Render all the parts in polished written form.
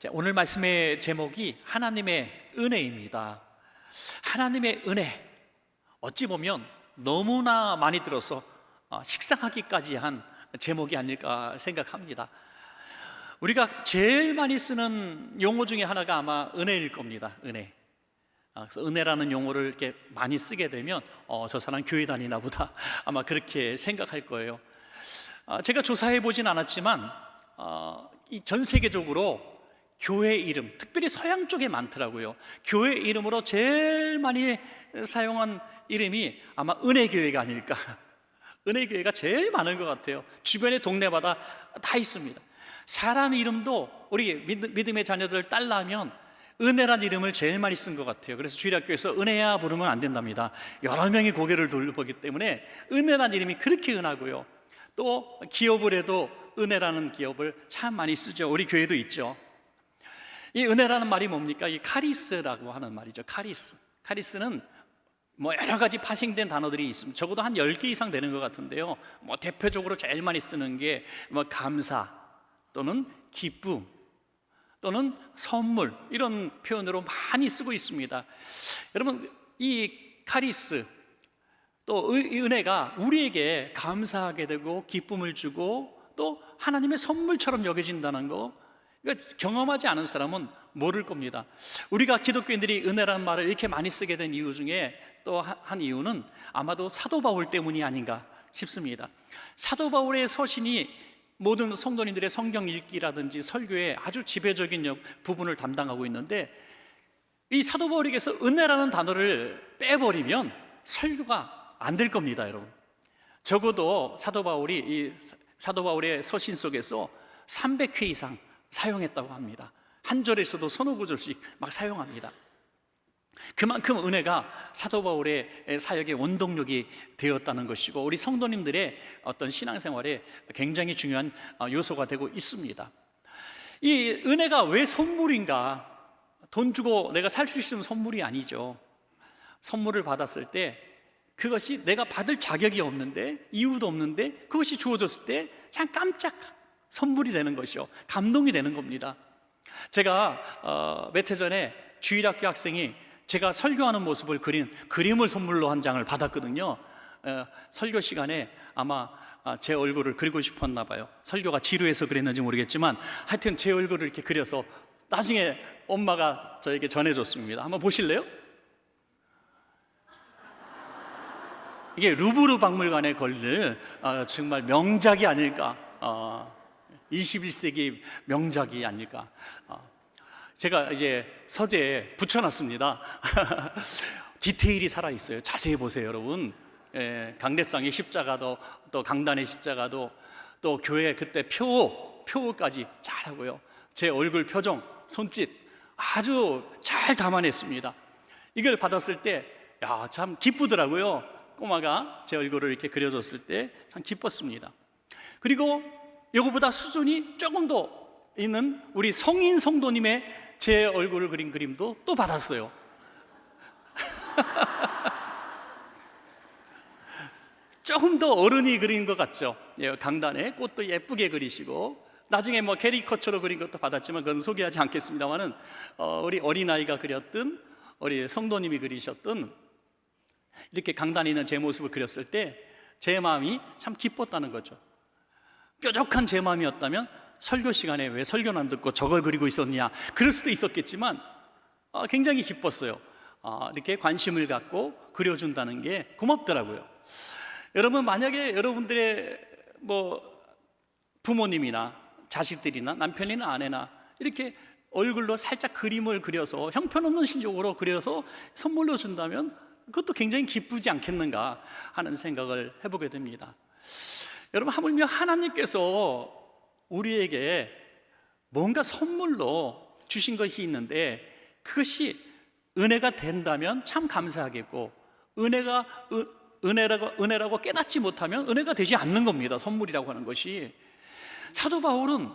자, 오늘 말씀의 제목이 하나님의 은혜입니다. 하나님의 은혜, 어찌 보면 너무나 많이 들어서 식상하기까지 한 제목이 아닐까 생각합니다. 우리가 제일 많이 쓰는 용어 중에 하나가 아마 은혜일 겁니다. 은혜. 그래서 은혜라는 용어를 이렇게 많이 쓰게 되면 저 사람 교회 다니나 보다 아마 그렇게 생각할 거예요. 제가 조사해 보진 않았지만 이 전 세계적으로 교회 이름, 특별히 서양 쪽에 많더라고요. 교회 이름으로 제일 많이 사용한 이름이 아마 은혜교회가 아닐까. 은혜교회가 제일 많은 것 같아요. 주변의 동네마다 다 있습니다. 사람 이름도 우리 믿음의 자녀들 딸라면 은혜란 이름을 제일 많이 쓴 것 같아요. 그래서 주일학교에서 은혜야 부르면 안 된답니다. 여러 명이 고개를 돌려보기 때문에 은혜란 이름이 그렇게 은하고요. 또 기업을 해도 은혜라는 기업을 참 많이 쓰죠. 우리 교회도 있죠. 이 은혜라는 말이 뭡니까? 이 카리스라고 하는 말이죠. 카리스는 뭐 여러 가지 파생된 단어들이 있습니다. 적어도 한 10개 이상 되는 것 같은데요. 뭐 대표적으로 제일 많이 쓰는 게 뭐 감사 또는 기쁨 또는 선물, 이런 표현으로 많이 쓰고 있습니다. 여러분, 이 카리스 또 이 은혜가 우리에게 감사하게 되고 기쁨을 주고 또 하나님의 선물처럼 여겨진다는 거, 경험하지 않은 사람은 모를 겁니다. 우리가 기독교인들이 은혜라는 말을 이렇게 많이 쓰게 된 이유 중에 또 한 이유는 아마도 사도 바울 때문이 아닌가 싶습니다. 사도 바울의 서신이 모든 성도님들의 성경 읽기라든지 설교에 아주 지배적인 부분을 담당하고 있는데, 이 사도 바울에게서 은혜라는 단어를 빼버리면 설교가 안 될 겁니다, 여러분. 적어도 사도 바울의 서신 속에서 300회 이상 사용했다고 합니다. 한 절에서도 서너 구절씩 막 사용합니다. 그만큼 은혜가 사도 바울의 사역의 원동력이 되었다는 것이고, 우리 성도님들의 어떤 신앙생활에 굉장히 중요한 요소가 되고 있습니다. 이 은혜가 왜 선물인가? 돈 주고 내가 살 수 있으면 선물이 아니죠. 선물을 받았을 때 그것이 내가 받을 자격이 없는데, 이유도 없는데 그것이 주어졌을 때 참 깜짝 선물이 되는 것이요, 감동이 되는 겁니다. 제가 몇 해 전에 주일학교 학생이 제가 설교하는 모습을 그린 그림을 선물로 한 장을 받았거든요. 설교 시간에 아마 제 얼굴을 그리고 싶었나 봐요. 설교가 지루해서 그랬는지 모르겠지만 하여튼 제 얼굴을 이렇게 그려서 나중에 엄마가 저에게 전해줬습니다. 한번 보실래요? 이게 루브르 박물관에 걸릴 정말 명작이 아닐까, 21세기 명작이 아닐까. 제가 이제 서재에 붙여놨습니다. 디테일이 살아있어요. 자세히 보세요, 여러분. 강대상의 십자가도, 또 강단의 십자가도, 또 교회 그때 표까지 잘하고요. 제 얼굴 표정, 손짓 아주 잘 담아냈습니다. 이걸 받았을 때 참 기쁘더라고요. 꼬마가 제 얼굴을 이렇게 그려줬을 때 참 기뻤습니다. 그리고 이거보다 수준이 조금 더 있는 우리 성인 성도님의 제 얼굴을 그린 그림도 또 받았어요. 조금 더 어른이 그린 것 같죠? 강단에 꽃도 예쁘게 그리시고, 나중에 뭐 캐리커처로 그린 것도 받았지만 그건 소개하지 않겠습니다만은 우리 어린아이가 그렸던, 우리 성도님이 그리셨던 이렇게 강단에 있는 제 모습을 그렸을 때 제 마음이 참 기뻤다는 거죠. 뾰족한 제 마음이었다면 설교 시간에 왜 설교는 안 듣고 저걸 그리고 있었냐, 그럴 수도 있었겠지만 굉장히 기뻤어요. 이렇게 관심을 갖고 그려준다는 게 고맙더라고요. 여러분, 만약에 여러분들의 뭐 부모님이나 자식들이나 남편이나 아내나 이렇게 얼굴로 살짝 그림을 그려서 형편없는 실력으로 그려서 선물로 준다면 그것도 굉장히 기쁘지 않겠는가 하는 생각을 해보게 됩니다. 여러분, 하물며 하나님께서 우리에게 뭔가 선물로 주신 것이 있는데 그것이 은혜가 된다면 참 감사하겠고, 은혜라고 깨닫지 못하면 은혜가 되지 않는 겁니다. 선물이라고 하는 것이. 사도 바울은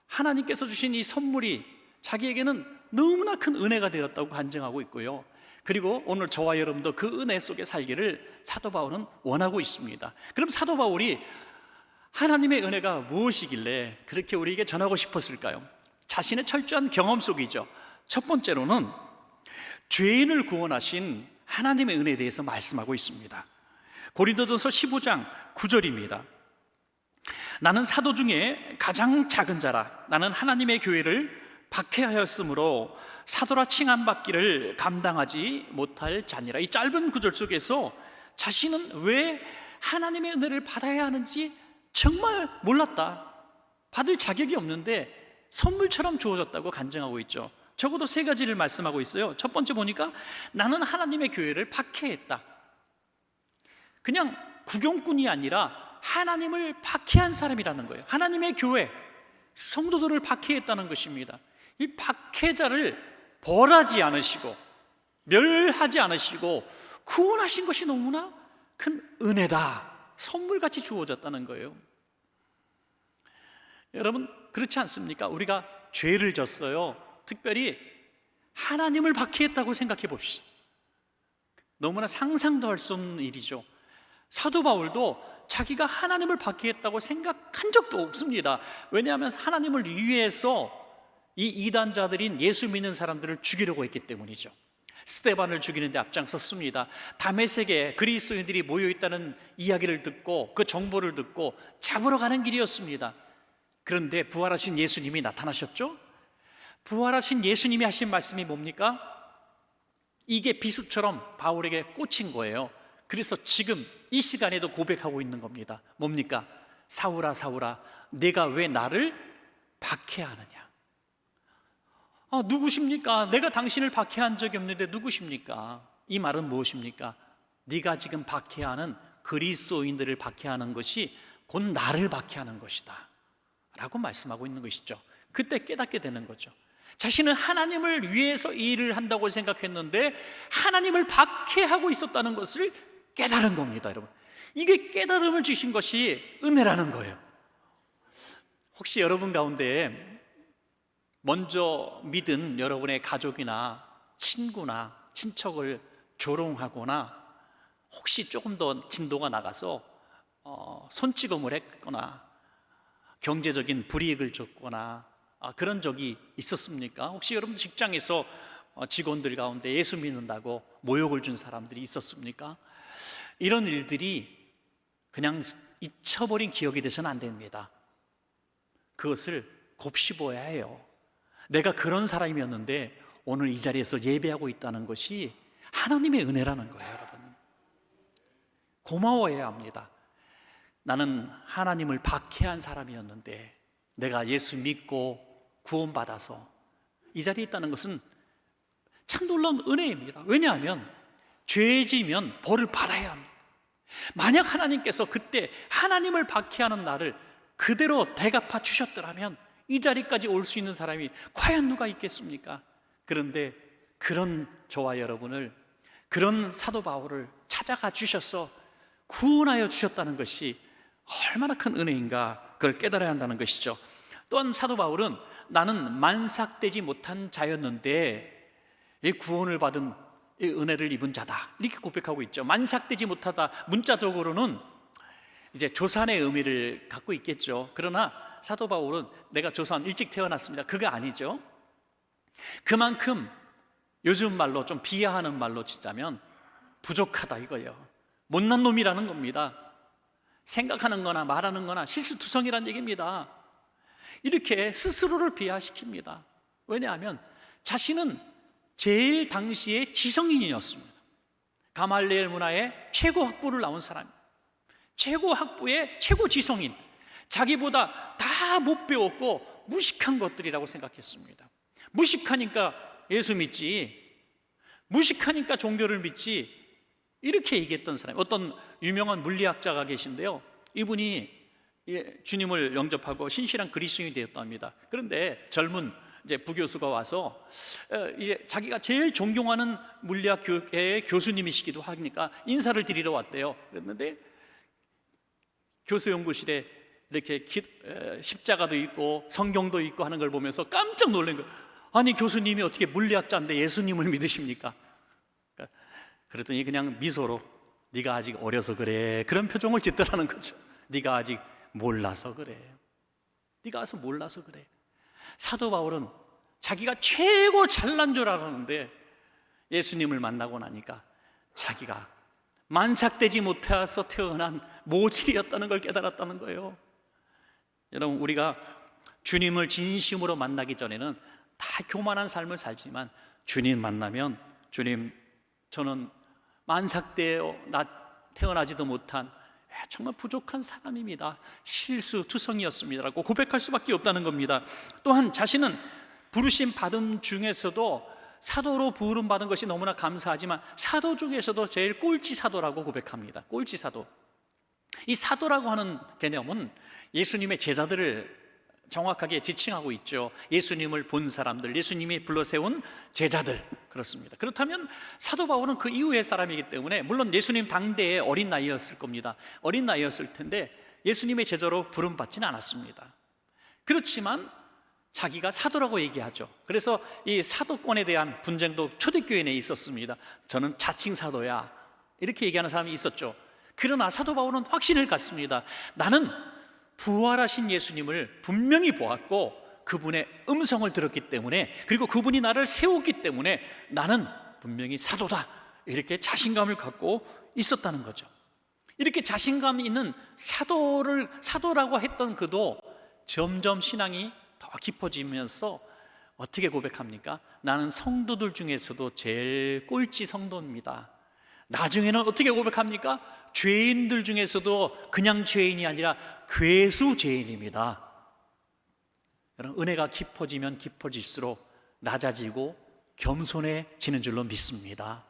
하나님께서 주신 이 선물이 자기에게는 너무나 큰 은혜가 되었다고 간증하고 있고요. 그리고 오늘 저와 여러분도 그 은혜 속에 살기를 사도 바울은 원하고 있습니다. 그럼 사도 바울이 하나님의 은혜가 무엇이길래 그렇게 우리에게 전하고 싶었을까요? 자신의 철저한 경험 속이죠. 첫 번째로는 죄인을 구원하신 하나님의 은혜에 대해서 말씀하고 있습니다. 고린도전서 15장 9절입니다. 나는 사도 중에 가장 작은 자라. 나는 하나님의 교회를 박해하였으므로 사도라 칭함받기를 감당하지 못할 자니라. 이 짧은 구절 속에서 자신은 왜 하나님의 은혜를 받아야 하는지 정말 몰랐다. 받을 자격이 없는데 선물처럼 주어졌다고 간증하고 있죠. 적어도 세 가지를 말씀하고 있어요. 첫 번째 보니까 나는 하나님의 교회를 박해했다. 그냥 구경꾼이 아니라 하나님을 박해한 사람이라는 거예요. 하나님의 교회, 성도들을 박해했다는 것입니다. 이 박해자를 벌하지 않으시고 멸하지 않으시고 구원하신 것이 너무나 큰 은혜다, 선물같이 주어졌다는 거예요. 여러분, 그렇지 않습니까? 우리가 죄를 졌어요. 특별히 하나님을 박해했다고 생각해 봅시다. 너무나 상상도 할 수 없는 일이죠. 사도 바울도 자기가 하나님을 박해했다고 생각한 적도 없습니다. 왜냐하면 하나님을 위해서 이 이단자들인 예수 믿는 사람들을 죽이려고 했기 때문이죠. 스데반을 죽이는데 앞장섰습니다. 다메섹에 그리스도인들이 모여있다는 이야기를 듣고 그 정보를 듣고 잡으러 가는 길이었습니다. 그런데 부활하신 예수님이 나타나셨죠. 부활하신 예수님이 하신 말씀이 뭡니까? 이게 비수처럼 바울에게 꽂힌 거예요. 그래서 지금 이 시간에도 고백하고 있는 겁니다. 뭡니까? 사울아 사울아, 내가 왜 나를 박해하느냐? 누구십니까? 내가 당신을 박해한 적이 없는데 누구십니까? 이 말은 무엇입니까? 네가 지금 박해하는 그리스도인들을 박해하는 것이 곧 나를 박해하는 것이다 라고 말씀하고 있는 것이죠. 그때 깨닫게 되는 거죠. 자신은 하나님을 위해서 이 일을 한다고 생각했는데 하나님을 박해하고 있었다는 것을 깨달은 겁니다. 여러분, 이게 깨달음을 주신 것이 은혜라는 거예요. 혹시 여러분 가운데 먼저 믿은 여러분의 가족이나 친구나 친척을 조롱하거나 혹시 조금 더 진도가 나가서 손찌검을 했거나 경제적인 불이익을 줬거나 그런 적이 있었습니까? 혹시 여러분 직장에서 직원들 가운데 예수 믿는다고 모욕을 준 사람들이 있었습니까? 이런 일들이 그냥 잊혀버린 기억이 돼서는 안 됩니다. 그것을 곱씹어야 해요. 내가 그런 사람이었는데 오늘 이 자리에서 예배하고 있다는 것이 하나님의 은혜라는 거예요. 여러분, 고마워해야 합니다. 나는 하나님을 박해한 사람이었는데 내가 예수 믿고 구원받아서 이 자리에 있다는 것은 참 놀라운 은혜입니다. 왜냐하면 죄 지면 벌을 받아야 합니다. 만약 하나님께서 그때 하나님을 박해하는 나를 그대로 대갚아 주셨더라면 이 자리까지 올 수 있는 사람이 과연 누가 있겠습니까? 그런데 그런 저와 여러분을, 그런 사도 바울을 찾아가 주셔서 구원하여 주셨다는 것이 얼마나 큰 은혜인가, 그걸 깨달아야 한다는 것이죠. 또한 사도 바울은 나는 만삭되지 못한 자였는데 이 구원을 받은 이 은혜를 입은 자다, 이렇게 고백하고 있죠. 만삭되지 못하다, 문자적으로는 이제 조산의 의미를 갖고 있겠죠. 그러나 사도 바울은 내가 조산 일찍 태어났습니다, 그게 아니죠. 그만큼 요즘 말로 좀 비하하는 말로 짓자면 부족하다 이거예요. 못난 놈이라는 겁니다. 생각하는 거나 말하는 거나 실수투성이라는 얘기입니다. 이렇게 스스로를 비하시킵니다. 왜냐하면 자신은 제일 당시의 지성인이었습니다. 가말리엘 문화의 최고 학부를 나온 사람, 최고 학부의 최고 지성인, 자기보다 다 못 배웠고 무식한 것들이라고 생각했습니다. 무식하니까 예수 믿지, 무식하니까 종교를 믿지, 이렇게 얘기했던 사람. 어떤 유명한 물리학자가 계신데요, 이분이 주님을 영접하고 신실한 그리스도인이 되었답니다. 그런데 젊은 이제 부교수가 와서 이제 자기가 제일 존경하는 물리학의 교수님이시기도 하니까 인사를 드리러 왔대요. 그랬는데 교수 연구실에 이렇게 십자가도 있고 성경도 있고 하는 걸 보면서 깜짝 놀란 거예요. 아니, 교수님이 어떻게 물리학자인데 예수님을 믿으십니까? 그랬더니 그냥 미소로 네가 아직 어려서 그래, 그런 표정을 짓더라는 거죠. 네가 아직 몰라서 그래, 네가 아직 몰라서 그래. 사도 바울은 자기가 최고 잘난 줄 알았는데 예수님을 만나고 나니까 자기가 만삭되지 못해서 태어난 모질이었다는 걸 깨달았다는 거예요. 여러분, 우리가 주님을 진심으로 만나기 전에는 다 교만한 삶을 살지만 주님 만나면, 주님, 저는 만삭되어 태어나지도 못한 정말 부족한 사람입니다, 실수투성이었습니다라고 고백할 수밖에 없다는 겁니다. 또한 자신은 부르심 받은 중에서도 사도로 부름 받은 것이 너무나 감사하지만 사도 중에서도 제일 꼴찌 사도라고 고백합니다. 꼴찌 사도. 이 사도라고 하는 개념은 예수님의 제자들을 정확하게 지칭하고 있죠. 예수님을 본 사람들, 예수님이 불러세운 제자들, 그렇습니다. 그렇다면 사도 바울은 그 이후의 사람이기 때문에, 물론 예수님 당대의 어린 나이였을 겁니다. 어린 나이였을 텐데 예수님의 제자로 부름받지는 않았습니다. 그렇지만 자기가 사도라고 얘기하죠. 그래서 이 사도권에 대한 분쟁도 초대교회 내에 있었습니다. 저는 자칭 사도야, 이렇게 얘기하는 사람이 있었죠. 그러나 사도 바울은 확신을 갖습니다. 나는 부활하신 예수님을 분명히 보았고 그분의 음성을 들었기 때문에, 그리고 그분이 나를 세웠기 때문에 나는 분명히 사도다, 이렇게 자신감을 갖고 있었다는 거죠. 이렇게 자신감 있는 사도라고 했던 그도 점점 신앙이 더 깊어지면서 어떻게 고백합니까? 나는 성도들 중에서도 제일 꼴찌 성도입니다. 나중에는 어떻게 고백합니까? 죄인들 중에서도 그냥 죄인이 아니라 괴수 죄인입니다. 여러분, 은혜가 깊어지면 깊어질수록 낮아지고 겸손해지는 줄로 믿습니다.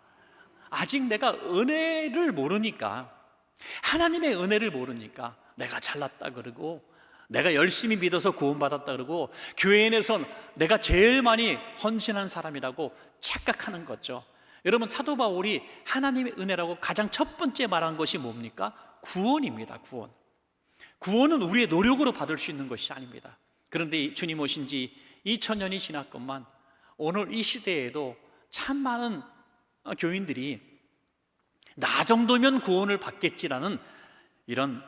아직 내가 은혜를 모르니까, 하나님의 은혜를 모르니까 내가 잘났다 그러고, 내가 열심히 믿어서 구원받았다 그러고, 교회에서 내가 제일 많이 헌신한 사람이라고 착각하는 거죠. 여러분, 사도 바울이 하나님의 은혜라고 가장 첫 번째 말한 것이 뭡니까? 구원입니다. 구원은 우리의 노력으로 받을 수 있는 것이 아닙니다. 그런데 주님 오신 지 2000년이 지났건만 오늘 이 시대에도 참 많은 교인들이 나 정도면 구원을 받겠지라는 이런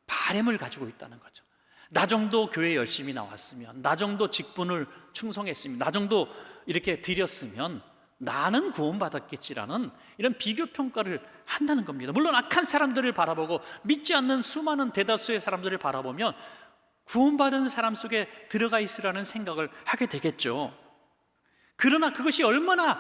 바램을 가지고 있다는 거죠. 나 정도 교회 열심히 나왔으면, 나 정도 직분을 충성했으면, 나 정도 이렇게 드렸으면 나는 구원받았겠지라는 이런 비교평가를 한다는 겁니다. 물론 악한 사람들을 바라보고 믿지 않는 수많은 대다수의 사람들을 바라보면 구원받은 사람 속에 들어가 있으라는 생각을 하게 되겠죠. 그러나 그것이 얼마나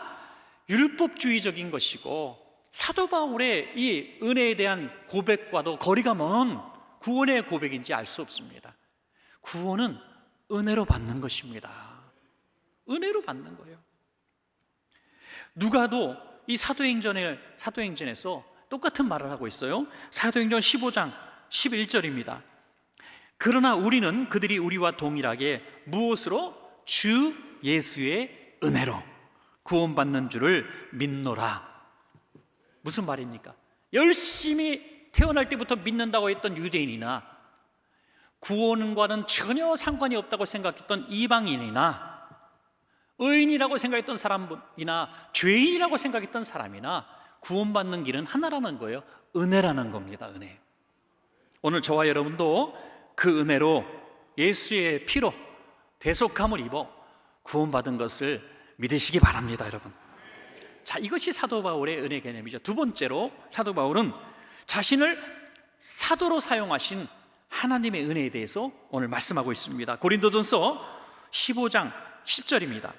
율법주의적인 것이고 사도 바울의 이 은혜에 대한 고백과도 거리가 먼 구원의 고백인지 알 수 없습니다. 구원은 은혜로 받는 것입니다. 은혜로 받는 거예요. 누가도 이 사도행전에서 똑같은 말을 하고 있어요. 사도행전 15장 11절입니다. 그러나 우리는 그들이 우리와 동일하게 무엇으로? 주 예수의 은혜로 구원받는 줄을 믿노라. 무슨 말입니까? 열심히 태어날 때부터 믿는다고 했던 유대인이나 구원과는 전혀 상관이 없다고 생각했던 이방인이나 의인이라고 생각했던 사람이나 죄인이라고 생각했던 사람이나 구원받는 길은 하나라는 거예요. 은혜라는 겁니다. 은혜. 오늘 저와 여러분도 그 은혜로 예수의 피로 대속함을 입어 구원받은 것을 믿으시기 바랍니다. 여러분, 자, 이것이 사도 바울의 은혜 개념이죠. 두 번째로 사도 바울은 자신을 사도로 사용하신 하나님의 은혜에 대해서 오늘 말씀하고 있습니다. 고린도전서 15장 10절입니다.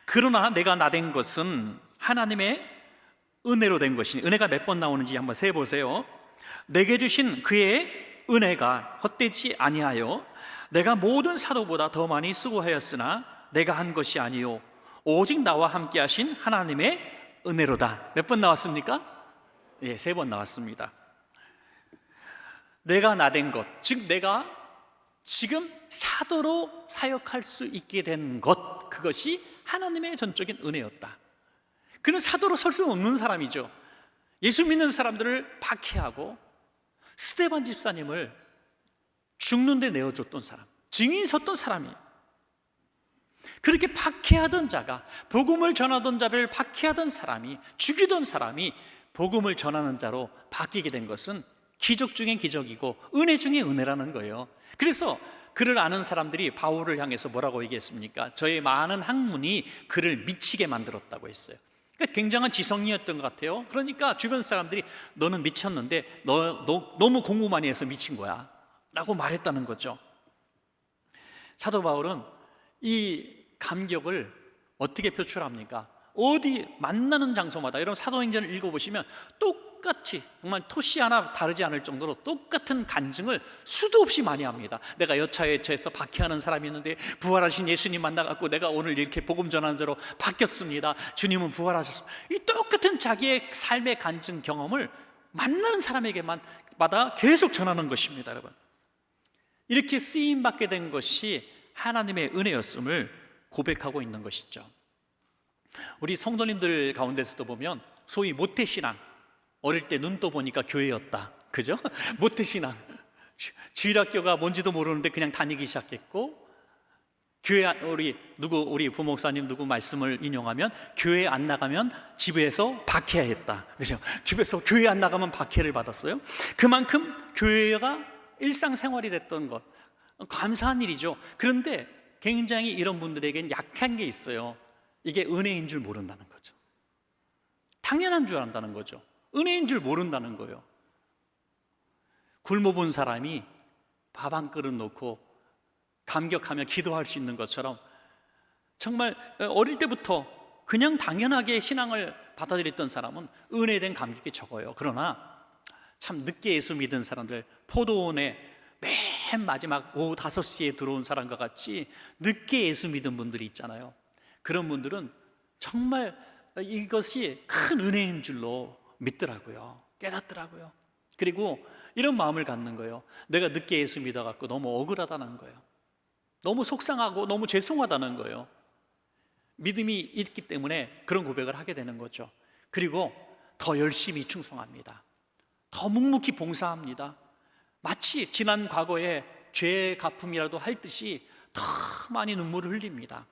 그러나 내가 나된 것은 하나님의 은혜로 된 것이니, 은혜가 몇 번 나오는지 한번 세보세요. 내게 주신 그의 은혜가 헛되지 아니하여 내가 모든 사도보다 더 많이 수고하였으나 내가 한 것이 아니요 오직 나와 함께 하신 하나님의 은혜로다. 몇 번 나왔습니까? 예, 3번 나왔습니다. 내가 나된 것, 즉 내가 지금 사도로 사역할 수 있게 된 것, 그것이 하나님의 전적인 은혜였다. 그는 사도로 설 수 없는 사람이죠. 예수 믿는 사람들을 박해하고 스데반 집사님을 죽는 데 내어줬던 사람, 증인 섰던 사람이에요. 그렇게 박해하던 자가, 복음을 전하던 자를 박해하던 사람이, 죽이던 사람이 복음을 전하는 자로 바뀌게 된 것은 기적 중에 기적이고 은혜 중에 은혜라는 거예요. 그래서 그를 아는 사람들이 바울을 향해서 뭐라고 얘기했습니까? 저의 많은 학문이 그를 미치게 만들었다고 했어요. 그러니까 굉장한 지성이었던 것 같아요. 그러니까 주변 사람들이 너는 미쳤는데 너 너무 공부 많이 해서 미친 거야 라고 말했다는 거죠. 사도 바울은 이 감격을 어떻게 표출합니까? 어디 만나는 장소마다, 여러분 사도행전을 읽어보시면 똑같이 정말 토시 하나 다르지 않을 정도로 똑같은 간증을 수도 없이 많이 합니다. 내가 여차여차해서 박해하는 사람이 있는데 부활하신 예수님 만나갖고 내가 오늘 이렇게 복음 전하는 자로 바뀌었습니다. 주님은 부활하셨습니다. 이 똑같은 자기의 삶의 간증 경험을 만나는 사람에게마다 계속 전하는 것입니다. 여러분, 이렇게 쓰임받게 된 것이 하나님의 은혜였음을 고백하고 있는 것이죠. 우리 성도님들 가운데서도 보면 소위 모태신앙, 어릴 때 눈 떠보니까 교회였다, 그죠? 모태신앙, 주일학교가 뭔지도 모르는데 그냥 다니기 시작했고, 교회 우리 부목사님 누구 말씀을 인용하면 교회 안 나가면 집에서 박해했다, 그죠? 집에서 교회 안 나가면 박해를 받았어요. 그만큼 교회가 일상생활이 됐던 것, 감사한 일이죠. 그런데 굉장히 이런 분들에겐 약한 게 있어요. 이게 은혜인 줄 모른다는 거죠. 당연한 줄 안다는 거죠. 은혜인 줄 모른다는 거예요. 굶어본 사람이 밥 한 그릇 놓고 감격하며 기도할 수 있는 것처럼, 정말 어릴 때부터 그냥 당연하게 신앙을 받아들였던 사람은 은혜에 대한 감격이 적어요. 그러나 참 늦게 예수 믿은 사람들, 포도원에 맨 마지막 오후 5시에 들어온 사람과 같이 늦게 예수 믿은 분들이 있잖아요. 그런 분들은 정말 이것이 큰 은혜인 줄로 믿더라고요. 깨닫더라고요. 그리고 이런 마음을 갖는 거예요. 내가 늦게 예수 믿어갖고 너무 억울하다는 거예요. 너무 속상하고 너무 죄송하다는 거예요. 믿음이 있기 때문에 그런 고백을 하게 되는 거죠. 그리고 더 열심히 충성합니다. 더 묵묵히 봉사합니다. 마치 지난 과거에 죄의 갚음이라도 할 듯이 더 많이 눈물을 흘립니다.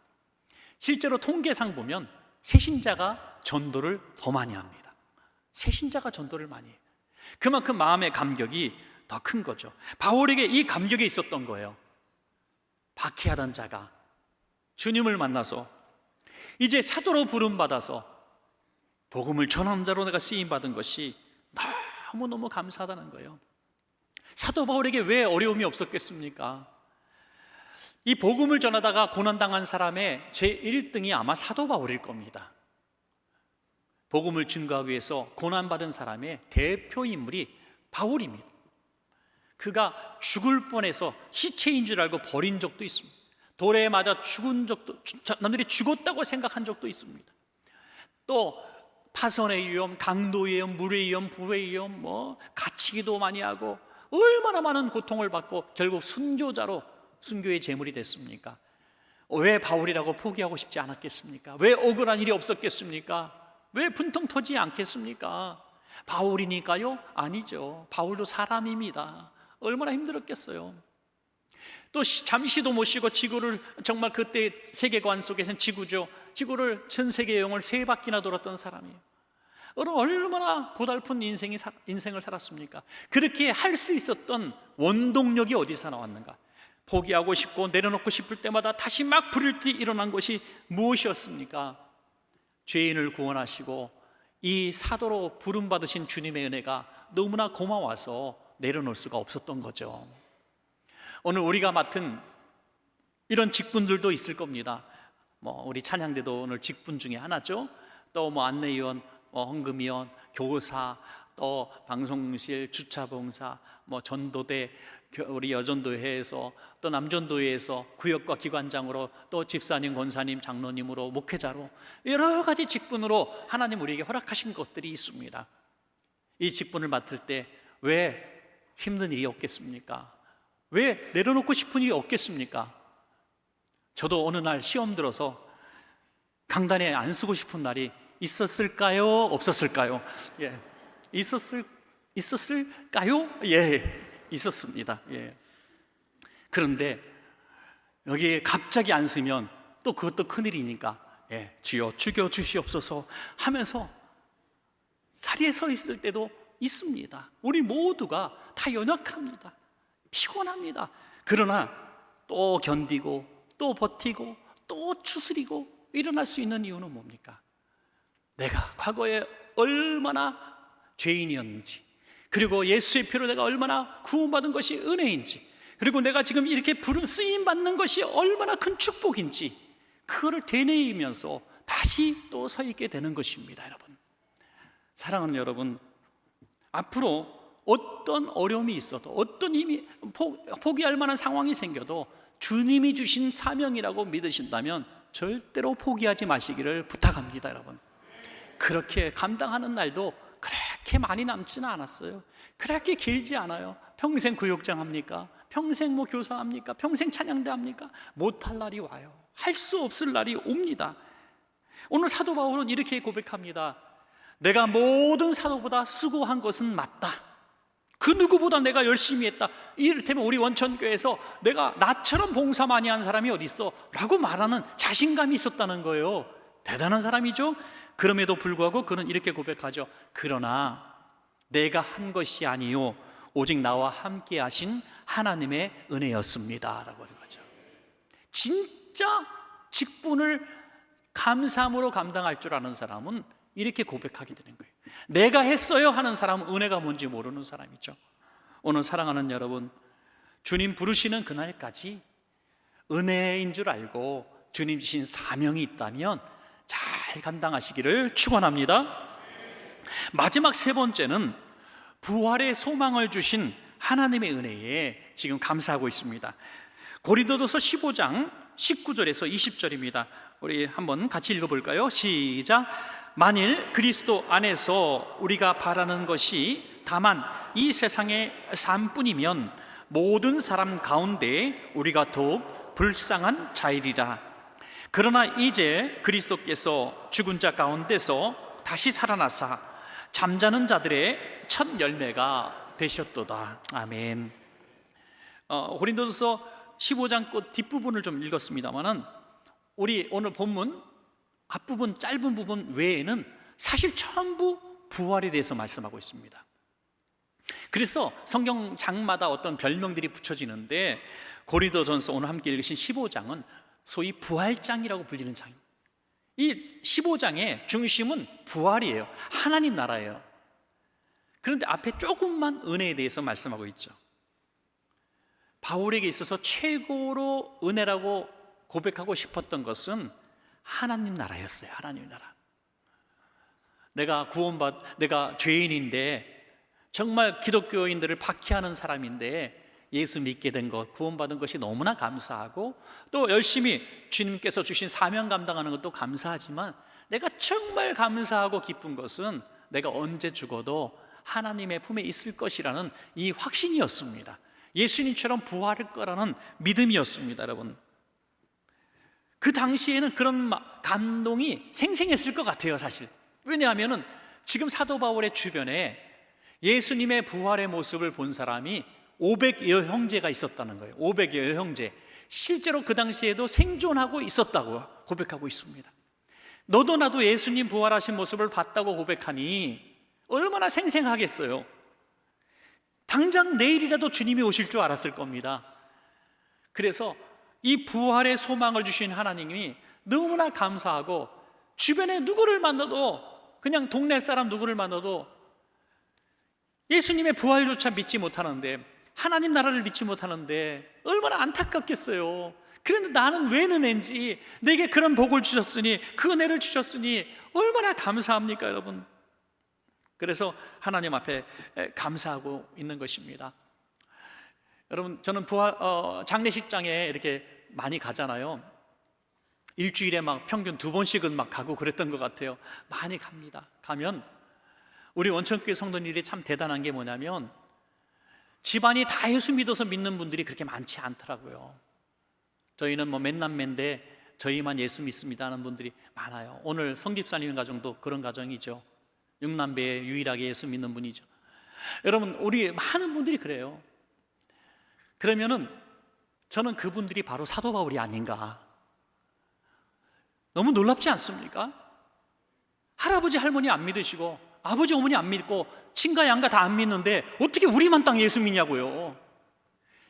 실제로 통계상 보면 새신자가 전도를 더 많이 합니다. 새신자가 전도를 많이 해요. 그만큼 마음의 감격이 더 큰 거죠. 바울에게 이 감격이 있었던 거예요. 박해하던 자가 주님을 만나서 이제 사도로 부름받아서 복음을 전하는 자로 내가 쓰임받은 것이 너무너무 감사하다는 거예요. 사도 바울에게 왜 어려움이 없었겠습니까? 이 복음을 전하다가 고난당한 사람의 제1등이 아마 사도 바울일 겁니다. 복음을 증거하기 위해서 고난받은 사람의 대표 인물이 바울입니다. 그가 죽을 뻔해서 시체인 줄 알고 버린 적도 있습니다. 돌에 맞아 죽은 적도, 남들이 죽었다고 생각한 적도 있습니다. 또 파선의 위험, 강도의 위험, 물의 위험, 불의 위험, 갇히기도 많이 하고 얼마나 많은 고통을 받고 결국 순교의 제물이 됐습니까? 왜 바울이라고 포기하고 싶지 않았겠습니까? 왜 억울한 일이 없었겠습니까? 왜 분통 터지지 않겠습니까? 바울이니까요? 아니죠. 바울도 사람입니다. 얼마나 힘들었겠어요. 또 잠시도 못 쉬고 지구를, 정말 그때 세계관 속에서는 지구죠. 지구를, 전 세계 여행을 3바퀴나 돌았던 사람이에요. 얼마나 고달픈 인생을 살았습니까? 그렇게 할 수 있었던 원동력이 어디서 나왔는가? 포기하고 싶고 내려놓고 싶을 때마다 다시 막 부를 때 일어난 것이 무엇이었습니까? 죄인을 구원하시고 이 사도로 부름받으신 주님의 은혜가 너무나 고마워서 내려놓을 수가 없었던 거죠. 오늘 우리가 맡은 이런 직분들도 있을 겁니다. 우리 찬양대도 오늘 직분 중에 하나죠. 또 안내위원, 헌금위원, 교사, 또 방송실 주차봉사, 전도대, 우리 여전도회에서, 또 남전도회에서 구역과 기관장으로, 또 집사님, 권사님, 장로님으로, 목회자로 여러 가지 직분으로 하나님 우리에게 허락하신 것들이 있습니다. 이 직분을 맡을 때 왜 힘든 일이 없겠습니까? 왜 내려놓고 싶은 일이 없겠습니까? 저도 어느 날 시험 들어서 강단에 안 서고 싶은 날이 있었을까요? 없었을까요? 예. 있었을까요? 예. 있었습니다. 예. 그런데 여기에 갑자기 안 서면 또 그것도 큰일이니까, 주여 죽여 주시옵소서 하면서 자리에 서 있을 때도 있습니다. 우리 모두가 다 연약합니다. 피곤합니다. 그러나 또 견디고 또 버티고 또 추스리고 일어날 수 있는 이유는 뭡니까? 내가 과거에 얼마나 죄인이었는지, 그리고 예수의 피로 내가 얼마나 구원받은 것이 은혜인지, 그리고 내가 지금 이렇게 쓰임 받는 것이 얼마나 큰 축복인지, 그거를 되뇌이면서 다시 또 서 있게 되는 것입니다. 여러분, 사랑하는 여러분, 앞으로 어떤 어려움이 있어도, 어떤 힘이 포기할 만한 상황이 생겨도 주님이 주신 사명이라고 믿으신다면 절대로 포기하지 마시기를 부탁합니다. 여러분, 그렇게 감당하는 날도 그렇게 많이 남지는 않았어요. 그렇게 길지 않아요. 평생 구역장 합니까? 평생 뭐 교사합니까? 평생 찬양대 합니까? 못할 날이 와요. 할 수 없을 날이 옵니다. 오늘 사도 바울은 이렇게 고백합니다. 내가 모든 사도보다 수고한 것은 맞다. 그 누구보다 내가 열심히 했다. 이를테면 우리 원천교회에서 내가 나처럼 봉사 많이 한 사람이 어디 있어? 라고 말하는 자신감이 있었다는 거예요. 대단한 사람이죠. 그럼에도 불구하고 그는 이렇게 고백하죠. 그러나 내가 한 것이 아니요 오직 나와 함께 하신 하나님의 은혜였습니다 라고 하는 거죠. 진짜 직분을 감사함으로 감당할 줄 아는 사람은 이렇게 고백하게 되는 거예요. 내가 했어요 하는 사람은 은혜가 뭔지 모르는 사람이죠. 오늘 사랑하는 여러분, 주님 부르시는 그날까지 은혜인 줄 알고 주님 주신 사명이 있다면 잘 감당하시기를 축원합니다. 마지막 세 번째는 부활의 소망을 주신 하나님의 은혜에 지금 감사하고 있습니다. 고린도전서 15장 19절에서 20절입니다. 우리 한번 같이 읽어볼까요? 시작. 만일 그리스도 안에서 우리가 바라는 것이 다만 이 세상의 삶뿐이면 모든 사람 가운데 우리가 더욱 불쌍한 자이리라. 그러나 이제 그리스도께서 죽은 자 가운데서 다시 살아나사 잠자는 자들의 첫 열매가 되셨도다. 아멘. 고린도전서 15장 끝 뒷부분을 좀 읽었습니다만은 우리 오늘 본문 앞부분 짧은 부분 외에는 사실 전부 부활에 대해서 말씀하고 있습니다. 그래서 성경 장마다 어떤 별명들이 붙여지는데 고린도전서 오늘 함께 읽으신 15장은 소위 부활장이라고 불리는 장입니다. 이 15장의 중심은 부활이에요. 하나님 나라예요. 그런데 앞에 조금만 은혜에 대해서 말씀하고 있죠. 바울에게 있어서 최고로 은혜라고 고백하고 싶었던 것은 하나님 나라였어요. 하나님 나라. 내가 죄인인데 정말 기독교인들을 박해하는 사람인데 예수 믿게 된 것, 구원받은 것이 너무나 감사하고 또 열심히 주님께서 주신 사명 감당하는 것도 감사하지만 내가 정말 감사하고 기쁜 것은 내가 언제 죽어도 하나님의 품에 있을 것이라는 이 확신이었습니다. 예수님처럼 부활할 거라는 믿음이었습니다. 여러분, 그 당시에는 그런 감동이 생생했을 것 같아요. 사실 왜냐하면 지금 사도 바울의 주변에 예수님의 부활의 모습을 본 사람이 500여 형제가 있었다는 거예요. 500여 형제, 실제로 그 당시에도 생존하고 있었다고 고백하고 있습니다. 너도 나도 예수님 부활하신 모습을 봤다고 고백하니 얼마나 생생하겠어요. 당장 내일이라도 주님이 오실 줄 알았을 겁니다. 그래서 이 부활의 소망을 주신 하나님이 너무나 감사하고 주변에 누구를 만나도, 그냥 동네 사람 누구를 만나도 예수님의 부활조차 믿지 못하는데, 하나님 나라를 믿지 못하는데 얼마나 안타깝겠어요. 그런데 나는 왜 은혜인지, 내게 그런 복을 주셨으니, 그 은혜를 주셨으니 얼마나 감사합니까 여러분. 그래서 하나님 앞에 감사하고 있는 것입니다. 여러분, 저는 장례식장에 이렇게 많이 가잖아요. 일주일에 막 평균 2번씩은 막 가고 그랬던 것 같아요. 많이 갑니다. 가면 우리 원천교회 성도님들이 참 대단한 게 뭐냐면 집안이 다 예수 믿어서 믿는 분들이 그렇게 많지 않더라고요. 저희는 뭐 맨남매인데 저희만 예수 믿습니다 하는 분들이 많아요. 오늘 성집사님 가정도 그런 가정이죠. 6남매에 유일하게 예수 믿는 분이죠. 여러분, 우리 많은 분들이 그래요. 그러면은 저는 그분들이 바로 사도 바울이 아닌가. 너무 놀랍지 않습니까? 할아버지 할머니 안 믿으시고 아버지 어머니 안 믿고 친가 양가 다 안 믿는데 어떻게 우리만 딱 예수 믿냐고요.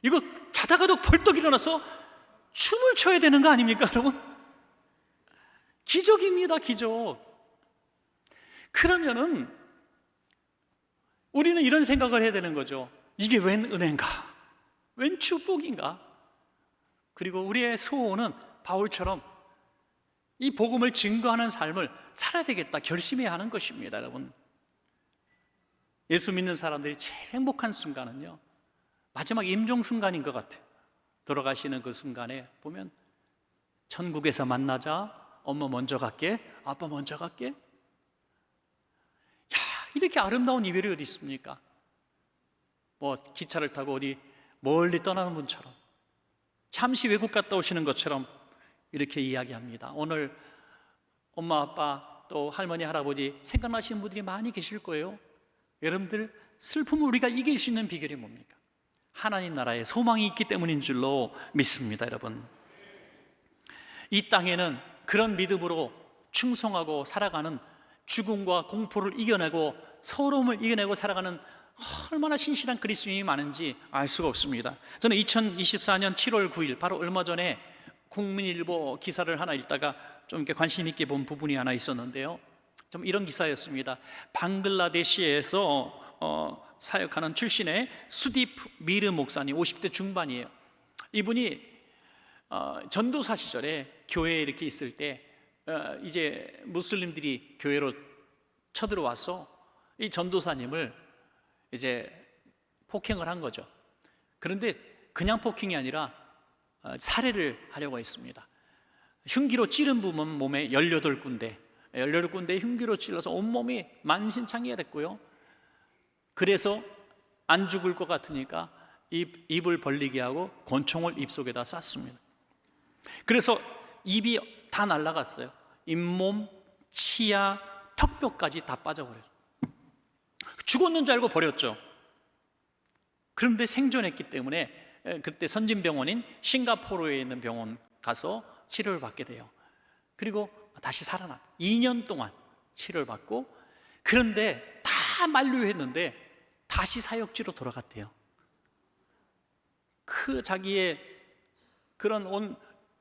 이거 자다가도 벌떡 일어나서 춤을 춰야 되는 거 아닙니까, 여러분? 기적입니다, 기적. 그러면은 우리는 이런 생각을 해야 되는 거죠. 이게 웬 은혜인가? 웬 축복인가? 그리고 우리의 소원은 바울처럼 이 복음을 증거하는 삶을 살아야 되겠다 결심해야 하는 것입니다, 여러분. 예수 믿는 사람들이 제일 행복한 순간은요, 마지막 임종 순간인 것 같아요. 돌아가시는 그 순간에 보면 천국에서 만나자, 엄마 먼저 갈게, 아빠 먼저 갈게. 야, 이렇게 아름다운 이별이 어디 있습니까? 뭐 기차를 타고 어디 멀리 떠나는 분처럼, 잠시 외국 갔다 오시는 것처럼 이렇게 이야기합니다. 오늘 엄마 아빠 또 할머니 할아버지 생각나시는 분들이 많이 계실 거예요. 여러분들, 슬픔을 우리가 이길 수 있는 비결이 뭡니까? 하나님 나라에 소망이 있기 때문인 줄로 믿습니다, 여러분. 이 땅에는 그런 믿음으로 충성하고 살아가는, 죽음과 공포를 이겨내고 서러움을 이겨내고 살아가는 얼마나 신실한 그리스도인이 많은지 알 수가 없습니다. 저는 2024년 7월 9일 바로 얼마 전에 국민일보 기사를 하나 읽다가 좀 이렇게 관심 있게 본 부분이 하나 있었는데요, 좀 이런 기사였습니다. 방글라데시에서 사역하는 출신의 수디프 미르 목사님, 50대 중반이에요. 이분이 전도사 시절에 교회에 이렇게 있을 때 이제 무슬림들이 교회로 쳐들어와서 이 전도사님을 이제 폭행을 한 거죠. 그런데 그냥 폭행이 아니라 살해를 하려고 했습니다. 흉기로 찌른 부분 몸에 18군데 흉기로 찔러서 온몸이 만신창이가 됐고요. 그래서 안 죽을 것 같으니까 입을 벌리게 하고 권총을 입속에다 쐈습니다. 그래서 입이 다 날아갔어요. 잇몸, 치아, 턱뼈까지 다 빠져버렸어요. 죽었는 줄 알고 버렸죠. 그런데 생존했기 때문에 그때 선진병원인 싱가포르에 있는 병원 가서 치료를 받게 돼요. 그리고 다시 살아났. 2년 동안 치료를 받고, 그런데 다 만류했는데 다시 사역지로 돌아갔대요. 그 자기의 그런 온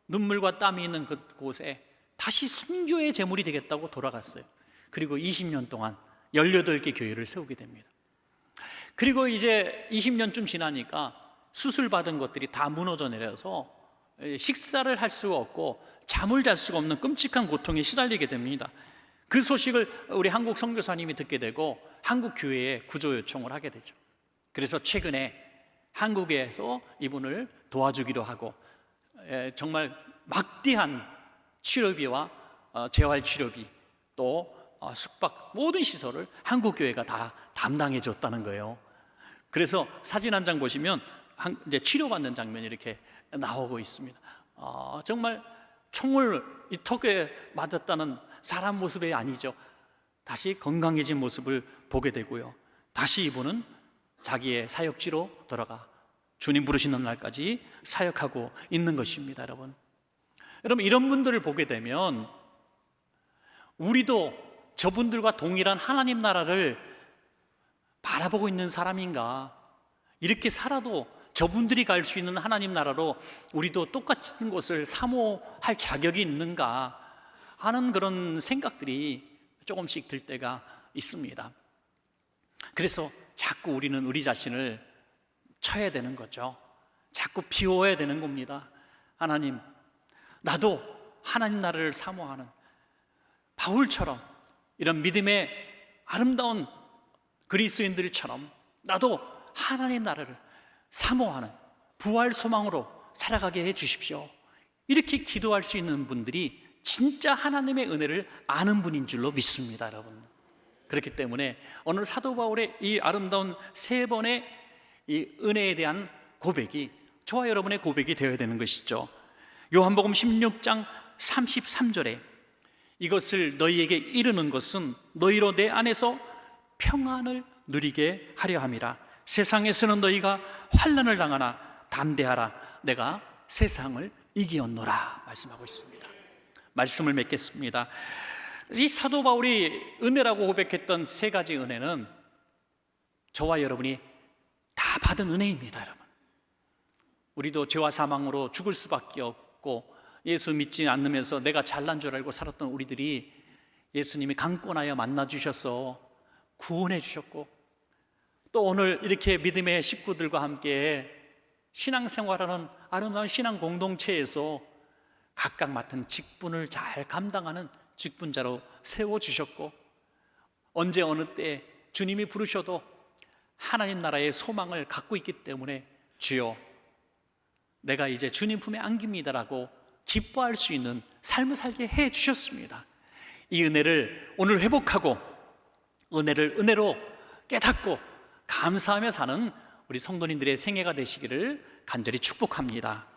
눈물과 땀이 있는 그곳에 다시 순교의 제물이 되겠다고 돌아갔어요. 그리고 20년 동안 18개 교회를 세우게 됩니다. 그리고 이제 20년쯤 지나니까 수술 받은 것들이 다 무너져 내려서 식사를 할 수가 없고 잠을 잘 수가 없는 끔찍한 고통에 시달리게 됩니다. 그 소식을 우리 한국 선교사님이 듣게 되고 한국 교회에 구조 요청을 하게 되죠. 그래서 최근에 한국에서 이분을 도와주기로 하고 정말 막대한 치료비와 재활치료비 또 숙박 모든 시설을 한국 교회가 다 담당해 줬다는 거예요. 그래서 사진 한 장 보시면 이제 치료받는 장면이 이렇게 나오고 있습니다. 정말 총을 이 턱에 맞았다는 사람 모습이 아니죠. 다시 건강해진 모습을 보게 되고요. 다시 이분은 자기의 사역지로 돌아가 주님 부르시는 날까지 사역하고 있는 것입니다, 여러분. 여러분, 이런 분들을 보게 되면 우리도 저분들과 동일한 하나님 나라를 바라보고 있는 사람인가, 이렇게 살아도 저분들이 갈 수 있는 하나님 나라로 우리도 똑같은 것을 사모할 자격이 있는가 하는 그런 생각들이 조금씩 들 때가 있습니다. 그래서 자꾸 우리는 우리 자신을 쳐야 되는 거죠. 자꾸 비워야 되는 겁니다. 하나님, 나도 하나님 나라를 사모하는 바울처럼 이런 믿음의 아름다운 그리스도인들처럼 나도 하나님 나라를 사모하는 부활 소망으로 살아가게 해 주십시오. 이렇게 기도할 수 있는 분들이 진짜 하나님의 은혜를 아는 분인 줄로 믿습니다, 여러분. 그렇기 때문에 오늘 사도 바울의 이 아름다운 3번의 이 은혜에 대한 고백이 저와 여러분의 고백이 되어야 되는 것이죠. 요한복음 16장 33절에 이것을 너희에게 이르는 것은 너희로 내 안에서 평안을 누리게 하려 함이라. 세상에서는 너희가 환난을 당하나 담대하라. 내가 세상을 이기었노라 말씀하고 있습니다. 말씀을 맺겠습니다. 이 사도 바울이 은혜라고 고백했던 3가지 은혜는 저와 여러분이 다 받은 은혜입니다, 여러분. 우리도 죄와 사망으로 죽을 수밖에 없고 예수 믿지 않으면서 내가 잘난 줄 알고 살았던 우리들이 예수님이 강권하여 만나주셔서 구원해 주셨고, 또 오늘 이렇게 믿음의 식구들과 함께 신앙생활하는 아름다운 신앙 공동체에서 각각 맡은 직분을 잘 감당하는 직분자로 세워주셨고, 언제 어느 때 주님이 부르셔도 하나님 나라의 소망을 갖고 있기 때문에 주여 내가 이제 주님 품에 안깁니다라고 기뻐할 수 있는 삶을 살게 해 주셨습니다. 이 은혜를 오늘 회복하고 은혜를 은혜로 깨닫고 감사하며 사는 우리 성도님들의 생애가 되시기를 간절히 축복합니다.